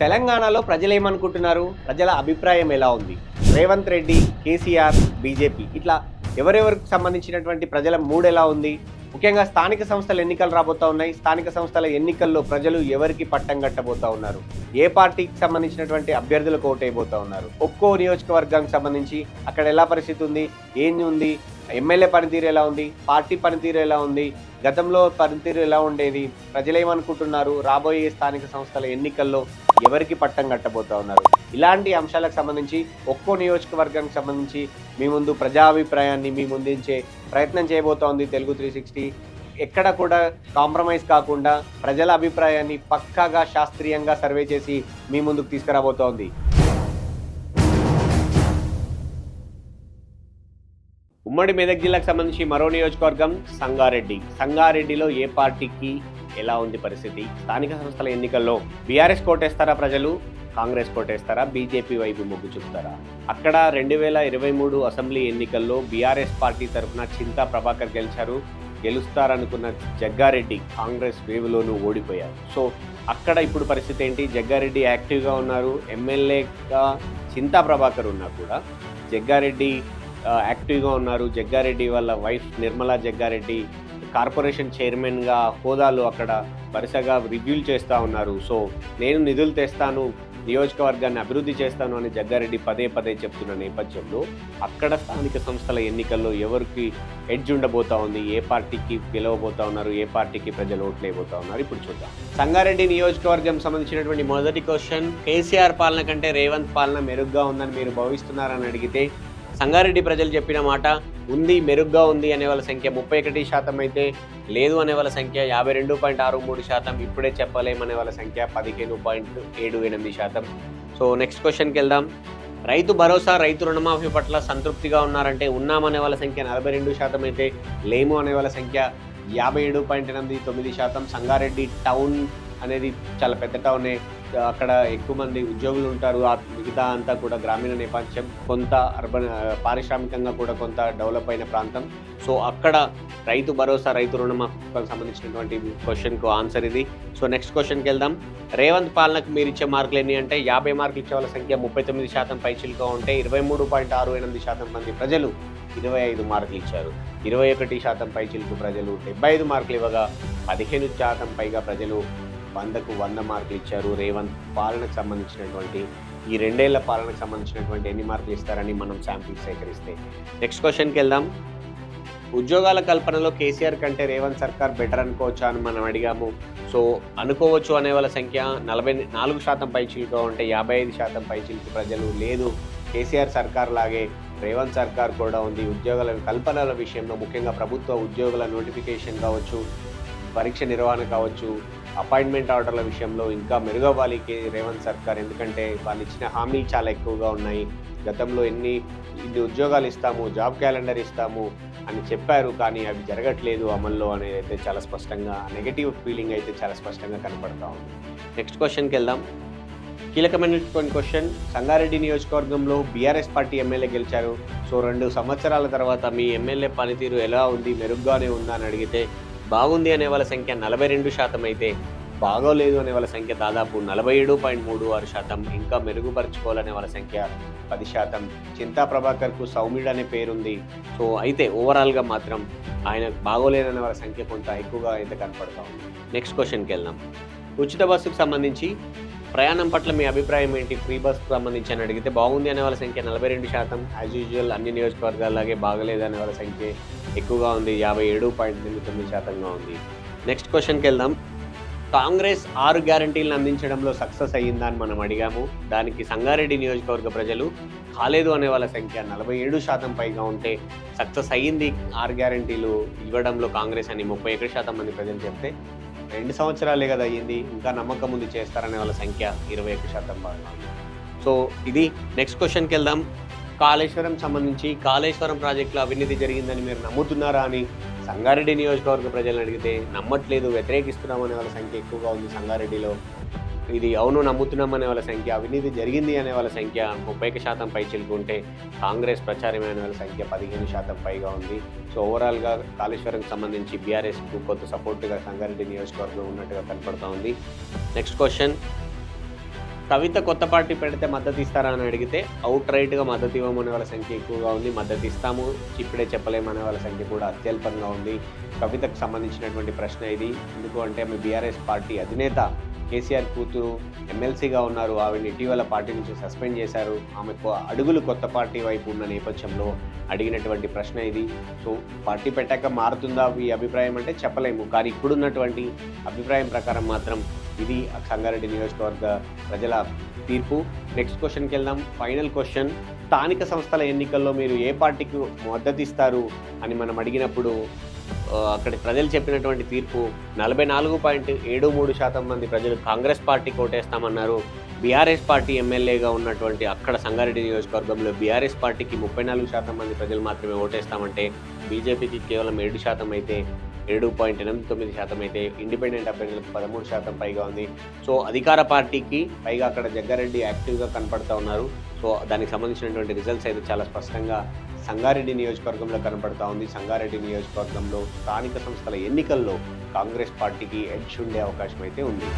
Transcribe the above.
తెలంగాణలో ప్రజలు ఏమనుకుంటున్నారు? ప్రజల అభిప్రాయం ఎలా ఉంది? రేవంత్ రెడ్డి, కేసీఆర్, బీజేపీ ఇట్లా ఎవరెవరికి సంబంధించినటువంటి ప్రజల మూడ్ ఎలా ఉంది? ముఖ్యంగా స్థానిక సంస్థల ఎన్నికలు రాబోతా ఉన్నాయి. స్థానిక సంస్థల ఎన్నికల్లో ప్రజలు ఎవరికి పట్టం కట్టబోతా ఉన్నారు? ఏ పార్టీకి సంబంధించినటువంటి అభ్యర్థులకు ఓటైపోతా ఉన్నారు? ఒక్కో నియోజకవర్గానికి సంబంధించి అక్కడ ఎలా పరిస్థితి ఉంది? ఏంది ఉంది? ఎమ్మెల్యే పనితీరు ఎలా ఉంది? పార్టీ పనితీరు ఎలా ఉంది? గతంలో పనితీరు ఎలా ఉండేది? ప్రజలు ఏమనుకుంటున్నారు? రాబోయే స్థానిక సంస్థల ఎన్నికల్లో ఎవరికి పట్టం కట్టబోతా ఉన్నారు? ఇలాంటి అంశాలకు సంబంధించి ఒక్కో నియోజకవర్గానికి సంబంధించి మీ ముందు ప్రజాభిప్రాయాన్ని మీ ముందుంచే ప్రయత్నం చేయబోతా ఉంది తెలుగు 360. ఎక్కడ కూడా కాంప్రమైజ్ కాకుండా ప్రజల అభిప్రాయాన్ని పక్కాగా శాస్త్రీయంగా సర్వే చేసి మీ ముందుకు తీసుకురాబోతోంది. ఉమ్మడి మెదక్ జిల్లాకు సంబంధించి మరో నియోజకవర్గం సంగారెడ్డిలో ఏ పార్టీకి ఎలా ఉంది పరిస్థితి? స్థానిక సంస్థల ఎన్నికల్లో బీఆర్ఎస్ కోటేస్తారా ప్రజలు? కాంగ్రెస్ కోటేస్తారా? బీజేపీ వైపు మొగ్గు చూపుతారా? అక్కడ 2023 అసెంబ్లీ ఎన్నికల్లో బీఆర్ఎస్ పార్టీ తరఫున చింతా ప్రభాకర్ గెలుస్తారనుకున్న జగ్గారెడ్డి కాంగ్రెస్ వేవ్లోనూ ఓడిపోయారు. సో అక్కడ ఇప్పుడు పరిస్థితి ఏంటి? జగ్గారెడ్డి యాక్టివ్గా ఉన్నారు. ఎమ్మెల్యేగా చింతా ప్రభాకర్ ఉన్నా కూడా జగ్గారెడ్డి యాక్టివ్గా ఉన్నారు. జగ్గారెడ్డి వాళ్ళ వైఫ్ నిర్మలా జగ్గారెడ్డి కార్పొరేషన్ చైర్మన్గా హోదాలు అక్కడ వరుసగా రివ్యూలు చేస్తూ ఉన్నారు. సో నేను నిధులు తెస్తాను, నియోజకవర్గాన్ని అభివృద్ధి చేస్తాను అని జగ్గారెడ్డి పదే చెప్తున్న నేపథ్యంలో అక్కడ స్థానిక సంస్థల ఎన్నికల్లో ఎవరికి ఎడ్జ్ ఉండబోతా ఉంది? ఏ పార్టీకి గెలవబోతా ఉన్నారు? ఏ పార్టీకి ప్రజలు ఓట్లేయబోతా ఉన్నారు? ఇప్పుడు చూద్దాం. సంగారెడ్డి నియోజకవర్గం సంబంధించినటువంటి మొదటి క్వశ్చన్, కేసీఆర్ పాలన కంటే రేవంత్ పాలన మెరుగ్గా ఉందని మీరు భావిస్తున్నారని అడిగితే సంగారెడ్డి ప్రజలు చెప్పిన మాట ఉంది, మెరుగ్గా ఉంది అనే వాళ్ళ సంఖ్య 31% అయితే, లేదు అనే వాళ్ళ సంఖ్య 52.63%, ఇప్పుడే చెప్పలేమనే వాళ్ళ సంఖ్య 15.78%. సో నెక్స్ట్ క్వశ్చన్కి వెళ్దాం. రైతు భరోసా, రైతు రుణమాఫీ పట్ల సంతృప్తిగా ఉన్నారంటే ఉన్నామనే వాళ్ళ సంఖ్య 42% అయితే, లేము అనే వాళ్ళ సంఖ్య 57.89%. సంగారెడ్డి టౌన్ అనేది చాలా పెద్ద టౌనే, అక్కడ ఎక్కువ మంది ఉద్యోగులు ఉంటారు. మిగతా అంతా కూడా గ్రామీణ నేపథ్యం, కొంత అర్బన్ పారిశ్రామికంగా కూడా కొంత డెవలప్ అయిన ప్రాంతం. సో అక్కడ రైతు భరోసా, రైతు రుణమాఫీకి సంబంధించినటువంటి క్వశ్చన్కు ఆన్సర్ ఇది. సో నెక్స్ట్ క్వశ్చన్కి వెళ్దాం. రేవంత్ పాలనకు మీరు ఇచ్చే మార్కులు ఎన్ని అంటే 50 మార్కులు ఇచ్చే వాళ్ళ సంఖ్య 39% పైచిలుగా ఉంటే 23.68% మంది ప్రజలు 25 మార్కులు ఇచ్చారు. 21% పైచిలుకు ప్రజలు 75 మార్కులు ఇవ్వగా 15% పైగా ప్రజలు 100కు 100 మార్కులు ఇచ్చారు. రేవంత్ పాలనకు సంబంధించినటువంటి ఈ 2 ఏళ్ల పాలనకు సంబంధించినటువంటి ఎన్ని మార్కులు ఇస్తారని మనం శాంపిల్స్ సేకరిస్తే. నెక్స్ట్ క్వశ్చన్కి వెళ్దాం. ఉద్యోగాల కల్పనలో కేసీఆర్ కంటే రేవంత్ సర్కార్ బెటర్ అనుకోవచ్చా అని మనం అడిగాము. సో అనుకోవచ్చు అనే వాళ్ళ సంఖ్య 44% పైచిలుగా ఉంటే 55% పైచిలుకు ప్రజలు లేదు, కేసీఆర్ సర్కార్ లాగే రేవంత్ సర్కార్ కూడా ఉంది. ఉద్యోగాల కల్పనల విషయంలో ముఖ్యంగా ప్రభుత్వ ఉద్యోగుల నోటిఫికేషన్ కావచ్చు, పరీక్ష నిర్వహణ కావచ్చు, అపాయింట్మెంట్ ఆర్డర్ల విషయంలో ఇంకా మెరుగవ్వాలి రేవంత్ సర్కార్. ఎందుకంటే వాళ్ళు ఇచ్చిన హామీలు చాలా ఎక్కువగా ఉన్నాయి. గతంలో ఇన్ని ఉద్యోగాలు ఇస్తాము, జాబ్ క్యాలెండర్ ఇస్తాము అని చెప్పారు, కానీ అవి జరగట్లేదు అమల్లో అనేది అయితే చాలా స్పష్టంగా, నెగటివ్ ఫీలింగ్ అయితే చాలా స్పష్టంగా కనపడతా ఉంది. నెక్స్ట్ క్వశ్చన్కి వెళ్దాం. కీలకమైనటువంటి క్వశ్చన్, సంగారెడ్డి నియోజకవర్గంలో బీఆర్ఎస్ పార్టీ ఎమ్మెల్యే గెలిచారు. సో 2 సంవత్సరాల తర్వాత మీ ఎమ్మెల్యే పనితీరు ఎలా ఉంది, మెరుగ్గానే ఉందా అని అడిగితే బాగుంది అనే వాళ్ళ సంఖ్య 42% అయితే, బాగోలేదు అనే వాళ్ళ సంఖ్య దాదాపు 47.36%, ఇంకా మెరుగుపరుచుకోవాలనే వాళ్ళ సంఖ్య 10%. చింతా ప్రభాకర్కు సౌమ్యుడు అనే పేరుంది. సో అయితే ఓవరాల్గా మాత్రం ఆయన బాగోలేదనే వాళ్ళ సంఖ్య కొంత ఎక్కువగా అయితే కనపడతా ఉంది. నెక్స్ట్ క్వశ్చన్కి వెళ్దాం. ఉచిత బస్సుకు సంబంధించి ప్రయాణం పట్ల మీ అభిప్రాయం ఏంటి? ఫ్రీ బస్కు సంబంధించి అని అడిగితే బాగుంది అనే వాళ్ళ సంఖ్య 42%, యాజ్ యూజువల్ అన్ని నియోజకవర్గాలాగే బాగలేదు అనే వాళ్ళ సంఖ్య ఎక్కువగా ఉంది, 57.89%గా ఉంది. నెక్స్ట్ క్వశ్చన్కి వెళ్దాం. కాంగ్రెస్ 6 గ్యారంటీలను అందించడంలో సక్సెస్ అయ్యిందా అని మనం అడిగాము. దానికి సంగారెడ్డి నియోజకవర్గ ప్రజలు కాలేదు అనే వాళ్ళ సంఖ్య 47% పైగా ఉంటే, సక్సెస్ అయ్యింది 6 గ్యారంటీలు ఇవ్వడంలో కాంగ్రెస్ అని 31% మంది ప్రజలు చెప్తే, 2 సంవత్సరాలే కదా అయ్యింది, ఇంకా నమ్మకం ఉంది చేస్తారనే వాళ్ళ సంఖ్య 21% బాగా ఉంది. సో ఇది. నెక్స్ట్ క్వశ్చన్కి వెళ్దాం. కాళేశ్వరం సంబంధించి కాళేశ్వరం ప్రాజెక్టులో అవినీతి జరిగిందని మీరు నమ్ముతున్నారా అని సంగారెడ్డి నియోజకవర్గ ప్రజలను అడిగితే నమ్మట్లేదు, వ్యతిరేకిస్తున్నామనే వాళ్ళ సంఖ్య ఎక్కువగా ఉంది సంగారెడ్డిలో. ఇది అవును నమ్ముతున్నామనే వాళ్ళ సంఖ్య, అవినీతి జరిగింది అనే వాళ్ళ సంఖ్య 30% పై చిలుకుంటే, కాంగ్రెస్ ప్రచారమైన వాళ్ళ సంఖ్య 15% పైగా ఉంది. సో ఓవరాల్గా కాళేశ్వరంకి సంబంధించి బీఆర్ఎస్కు కొంత సపోర్టుగా సంగారెడ్డి నియోజకవర్గం ఉన్నట్టుగా కనపడుతూ ఉంది. నెక్స్ట్ క్వశ్చన్, కవిత కొత్త పార్టీ పెడితే మద్దతు ఇస్తారా అని అడిగితే అవుట్ రైట్‌గా మద్దతు ఇవ్వమనే వాళ్ళ సంఖ్య ఎక్కువగా ఉంది. మద్దతు ఇస్తాము, ఇప్పుడే చెప్పలేమనే వాళ్ళ సంఖ్య కూడా అత్యల్పంగా ఉంది. కవితకు సంబంధించినటువంటి ప్రశ్న ఇది. ఎందుకు అంటే ఆమె బీఆర్ఎస్ పార్టీ అధినేత కేసీఆర్ కూతురు ఎమ్మెల్సీగా ఉన్నారు. ఆవిడని ఇటీవల పార్టీ నుంచి సస్పెండ్ చేశారు. ఆమె అడుగులు కొత్త పార్టీ వైపు ఉన్న నేపథ్యంలో అడిగినటువంటి ప్రశ్న ఇది. సో పార్టీ పెట్టాక మారుతుందా ఈ అభిప్రాయం అంటే చెప్పలేము. కానీ ఇప్పుడున్నటువంటి అభిప్రాయం ప్రకారం మాత్రం ఇది సంగారెడ్డి నియోజకవర్గ ప్రజల తీర్పు. నెక్స్ట్ క్వశ్చన్కి వెళ్దాం. ఫైనల్ క్వశ్చన్, స్థానిక సంస్థల ఎన్నికల్లో మీరు ఏ పార్టీకి మద్దతు ఇస్తారు అని మనం అడిగినప్పుడు అక్కడి ప్రజలు చెప్పినటువంటి తీర్పు 44.73% మంది ప్రజలు కాంగ్రెస్ పార్టీకి ఓటేస్తామన్నారు. బీఆర్ఎస్ పార్టీ ఎమ్మెల్యేగా ఉన్నటువంటి అక్కడ సంగారెడ్డి నియోజకవర్గంలో బీఆర్ఎస్ పార్టీకి 34% మంది ప్రజలు మాత్రమే ఓటేస్తామంటే బీజేపీకి కేవలం 7% అయితే 7.89% అయితే ఇండిపెండెంట్ అభ్యర్థులకు 13% పైగా ఉంది. సో అధికార పార్టీకి పైగా అక్కడ జగ్గారెడ్డి యాక్టివ్గా కనపడుతూ ఉన్నారు. సో దానికి సంబంధించినటువంటి రిజల్ట్స్ అయితే చాలా స్పష్టంగా సంగారెడ్డి నియోజకవర్గంలో కనపడతా ఉంది. సంగారెడ్డి నియోజకవర్గంలో స్థానిక సంస్థల ఎన్నికల్లో కాంగ్రెస్ పార్టీకి ఎడ్జ్ ఉండే అవకాశం అయితే ఉంది.